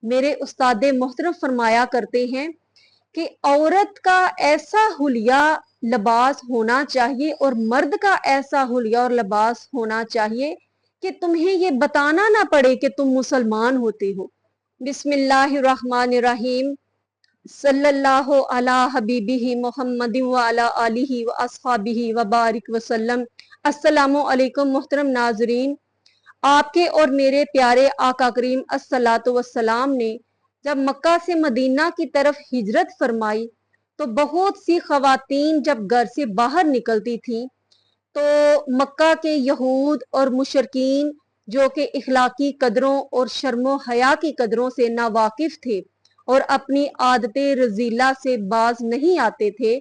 میرے उस्ताद मोहतरम फरमाया करते हैं कि औरत का ऐसा हुलिया लिबास होना चाहिए और मर्द का ऐसा हुलिया और लिबास होना चाहिए कि तुम्हें ये बताना ना पड़े कि तुम मुसलमान होते हो। बिस्मिल्लाहिर्रहमानिर्रहीम। सल्लल्लाहु अला हबीबिही मुहम्मदिन व अला आलिही व अस्हाबिही व बारिक वसल्लम। अस्सलामु अलैकुम मोहतरम नाजरीन। आपके और मेरे प्यारे आका करीम अस्सलातु वस्सलाम ने जब मक्का से मदीना की तरफ हिजरत फरमाई तो बहुत सी खवातीन जब घर से बाहर निकलती थीं तो मक्का के यहूद और मुशरकीन जो कि इखलाकी कदरों और शर्मो हया की कदरों से नावाकिफ थे और अपनी आदतें रजीला से बाज नहीं आते थे,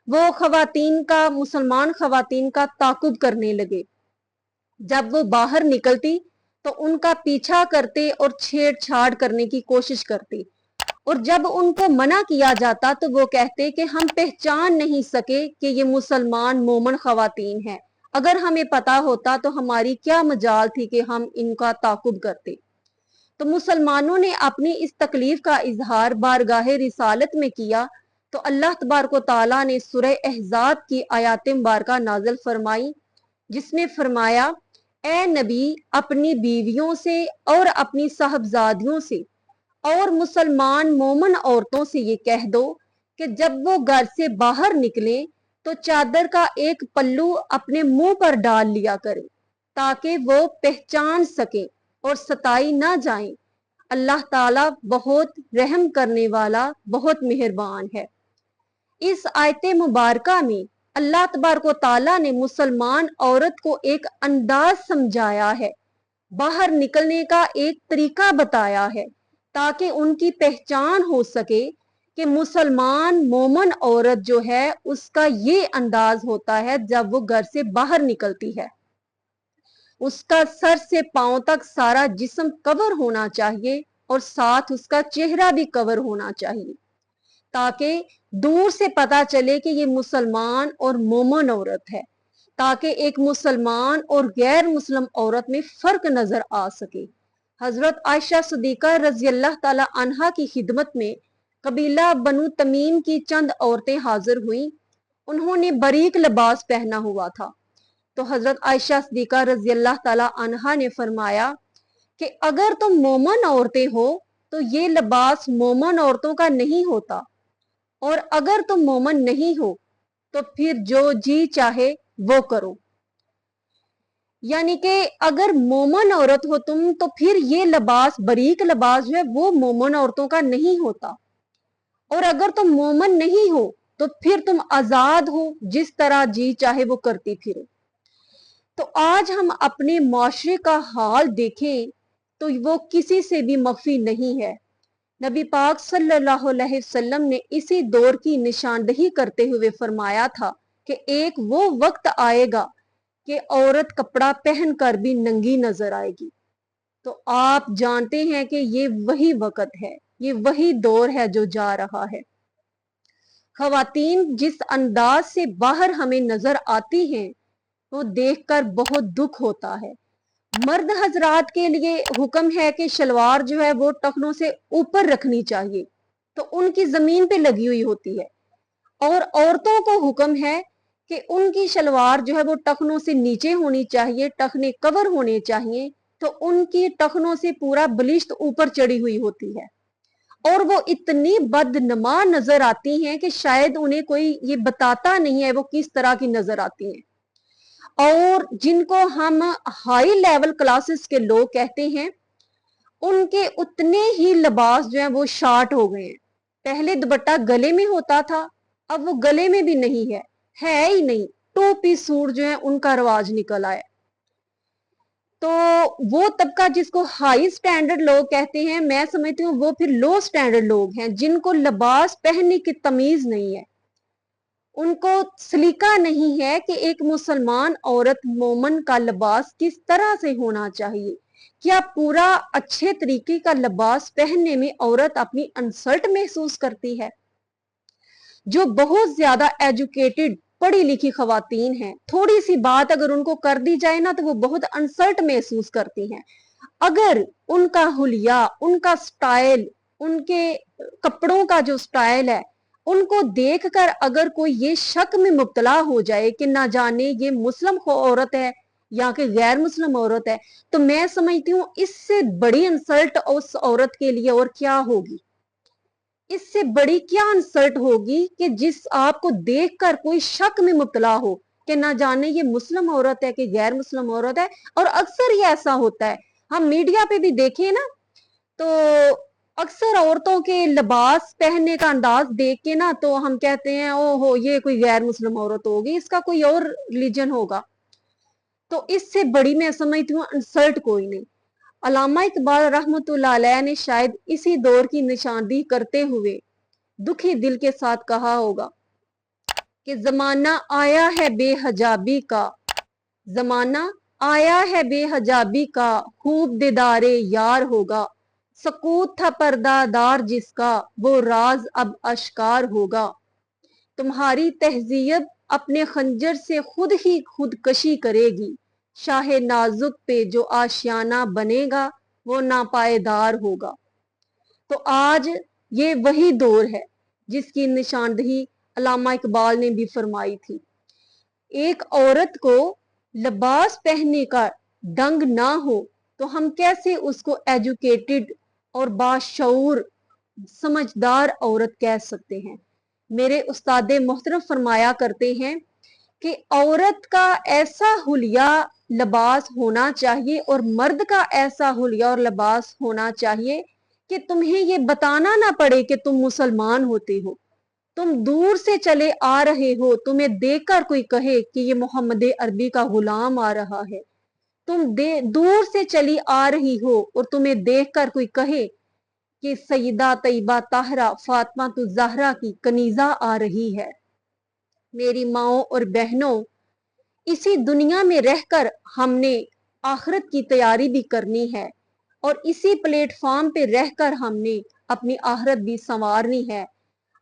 वो खवातीन का मुसलमान खवातीन का ताकुब करने लगे। जब वो बाहर निकलती तो उनका पीछा करते और छेड़छाड़ करने की कोशिश करते, और जब उनको मना किया जाता तो वो कहते कि हम पहचान नहीं सके कि ये मुसलमान मोमन खवातीन हैं। अगर हमें पता होता तो हमारी क्या मजाल थी कि हम इनका ताकुब करते। तो मुसलमानों ने अपनी इस तकलीफ का इजहार बारगाह रिसालत में किया तो अल्लाह तबारक व तआला ने सूरह अहज़ाब की आयत मुबारका नाज़िल फरमाई, जिसमें फरमाया, ए नबी अपनी बीवियों से और अपनी साहबजादियों से और मुसलमान मोमन औरतों से ये कह दो कि जब वो घर से बाहर निकले तो चादर का एक पल्लू अपने मुंह पर डाल लिया करें ताकि वो पहचान सकें और सताई ना जाएं। अल्लाह ताला बहुत रहम करने वाला, बहुत मेहरबान है। इस आयत मुबारका में अल्लाह तबारक व तआला ने मुसलमान औरत को एक अंदाज समझाया है, बाहर निकलने का एक तरीका बताया है ताकि उनकी पहचान हो सके कि मुसलमान मोमन औरत जो है उसका ये अंदाज होता है जब वो घर से बाहर निकलती है। उसका सर से पांव तक सारा जिस्म कवर होना चाहिए और साथ उसका चेहरा भी कवर होना चाहिए ताकि दूर से पता चले कि ये मुसलमान और मोमन औरत है, ताकि एक मुसलमान और गैर मुस्लिम औरत में फर्क नजर आ सके। हजरत आयशा सिद्दीका रजी अल्लाह ताला अन्हा की खिदमत में कबीला बनु तमीम की चंद औरतें हाजिर हुई। उन्होंने बारीक लिबास पहना हुआ था। तो हजरत आयशा सिद्दीका रजी अल्लाह ताला अन्हा ने फरमाया कि अगर तुम मोमन औरतें हो तो ये लिबास मोमन औरतों का नहीं होता, और अगर तुम मोमन नहीं हो तो फिर जो जी चाहे वो करो। यानी कि अगर मोमन औरत हो तुम तो फिर ये लिबास, बारीक लिबास जो है वो मोमन औरतों का नहीं होता, और अगर तुम मोमन नहीं हो तो फिर तुम आजाद हो, जिस तरह जी चाहे वो करती फिरो। तो आज हम अपने माशरे का हाल देखें तो वो किसी से भी मख्फी नहीं है। नबी पाक सल्लल्लाहु अलैहि वसल्लम ने इसी दौर की निशानदही करते हुए फरमाया था कि एक वो वक्त आएगा कि औरत कपड़ा पहनकर भी नंगी नजर आएगी। तो आप जानते हैं कि ये वही वक्त है, ये वही दौर है जो जा रहा है। खवातीन जिस अंदाज से बाहर हमें नजर आती हैं वो देखकर बहुत दुख होता है। मर्द हजरात के लिए हुक्म है कि शलवार जो है वो टखनों से ऊपर रखनी चाहिए, तो उनकी जमीन पे लगी हुई होती है, और औरतों को हुक्म है कि उनकी शलवार जो है वो टखनों से नीचे होनी चाहिए, टखने कवर होने चाहिए, तो उनकी टखनों से पूरा बलिश्त ऊपर चढ़ी हुई होती है, और वो इतनी बदनमा नजर आती हैं कि शायद उन्हें कोई ये बताता नहीं है वो किस तरह की नजर आती हैं। और जिनको हम हाई लेवल क्लासेस के लोग कहते हैं, उनके उतने ही लिबास जो है वो शार्ट हो गए हैं। पहले दुपट्टा गले में होता था, अब वो गले में भी नहीं है ही नहीं। टू पीस सूट जो है उनका रिवाज निकल आया। तो वो तबका जिसको हाई स्टैंडर्ड लोग कहते हैं, मैं समझती हूँ वो फिर लो स्टैंडर्ड लोग हैं, जिनको लिबास पहनने की तमीज नहीं है। उनको सलीका नहीं है कि एक मुसलमान औरत मोमन का लिबास किस तरह से होना चाहिए। क्या पूरा अच्छे तरीके का लिबास पहनने में औरत अपनी अनसर्ट महसूस करती है? जो बहुत ज्यादा एजुकेटेड पढ़ी लिखी खवातीन हैं, थोड़ी सी बात अगर उनको कर दी जाए ना तो वो बहुत अनसर्ट महसूस करती हैं। अगर उनका हुलिया, उनका स्टाइल, उनके कपड़ों का जो स्टाइल है, उनको देखकर अगर कोई ये शक में मुब्तला हो जाए कि ना जाने ये मुस्लिम औरत है या कि गैर मुस्लिम औरत है, तो मैं समझती हूँ इससे बड़ी इंसल्ट उस औरत के लिए और क्या होगी। इससे बड़ी क्या इंसल्ट होगी कि जिस आपको देखकर कोई शक में मुब्तला हो कि ना जाने ये मुस्लिम औरत है कि गैर मुस्लिम औरत है। और अक्सर ये ऐसा होता है, हम मीडिया पे भी देखें ना, तो अक्सर औरतों के लिबास पहनने का अंदाज देख के ना तो हम कहते हैं ओहो ये कोई गैर मुस्लिम औरत होगी, इसका कोई और रिलीजन होगा। तो इससे बड़ी मैं समझती हूँ इंसल्ट कोई नहीं। अल्लामा इकबाल रहमतुल्लाह अलैह ने शायद इसी दौर की निशानदेही करते हुए दुखी दिल के साथ कहा होगा कि जमाना आया है बेहजाबी का, जमाना आया है बेहजाबी का, खूब दीदारे यार होगा, सकूत था पर्दादार जिसका, वो राज अब अश्कार होगा। तुम्हारी तहजीब अपने खंजर से खुद ही खुदकशी करेगी, शाहे नाजुक पे जो आशियाना बनेगा वो नापायदार होगा। तो आज ये वही दौर है जिसकी निशानदेही अल्लामा इकबाल ने भी फरमाई थी। एक औरत को लिबास पहनने का ढंग ना हो तो हम कैसे उसको एजुकेटेड और बाशऊर समझदार औरत कह सकते हैं। मेरे उस्ताद मोहतरम फरमाया करते हैं कि औरत का ऐसा हुलिया लिबास होना चाहिए और मर्द का ऐसा हुलिया और लिबास होना चाहिए कि तुम्हें ये बताना ना पड़े कि तुम मुसलमान होते हो। तुम दूर से चले आ रहे हो, तुम्हें देखकर कोई कहे कि ये मोहम्मद अरबी का गुलाम आ रहा है। तुम दूर से चली आ रही हो और तुम्हें देखकर कोई कहे कि सईदा तैयबा ताहरा फातिमा तो जहरा की कनीजा आ रही है। मेरी माओ और बहनों, इसी दुनिया में रहकर हमने आखिरत की तैयारी भी करनी है और इसी प्लेटफॉर्म पे रहकर हमने अपनी आखिरत भी संवारनी है।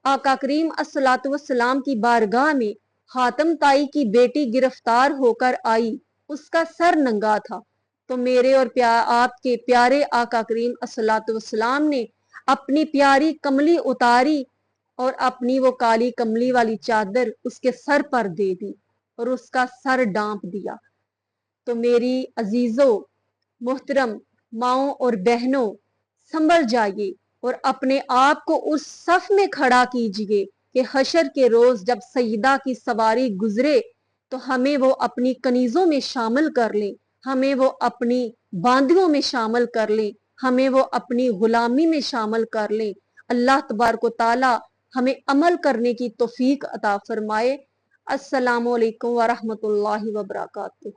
आका करीम अस्सलातु वस्सलाम की बारगाह में हातम ताई की बेटी गिरफ्तार होकर आई, उसका सर नंगा था। तो मेरे और आपके प्यारे आका करीम अस्सलातु वस्सलाम ने अपनी प्यारी कमली उतारी और अपनी वो काली कमली वाली चादर उसके सर पर दे दी और उसका सर डांप दिया। तो मेरी अजीजों, मोहतरम माओ और बहनों, संभल जाइए और अपने आप को उस सफ में खड़ा कीजिए कि हशर के रोज जब सईदा की सवारी गुजरे तो हमें वो अपनी कनीजों में शामिल कर ले, हमें वो अपनी बांदियों में शामिल कर ले, हमें वो अपनी गुलामी में शामिल कर ले। अल्लाह तबारक व तआला हमें अमल करने की तौफीक अता फरमाए। अस्सलामु अलैकुम व रहमतुल्लाहि व बरकातुहू।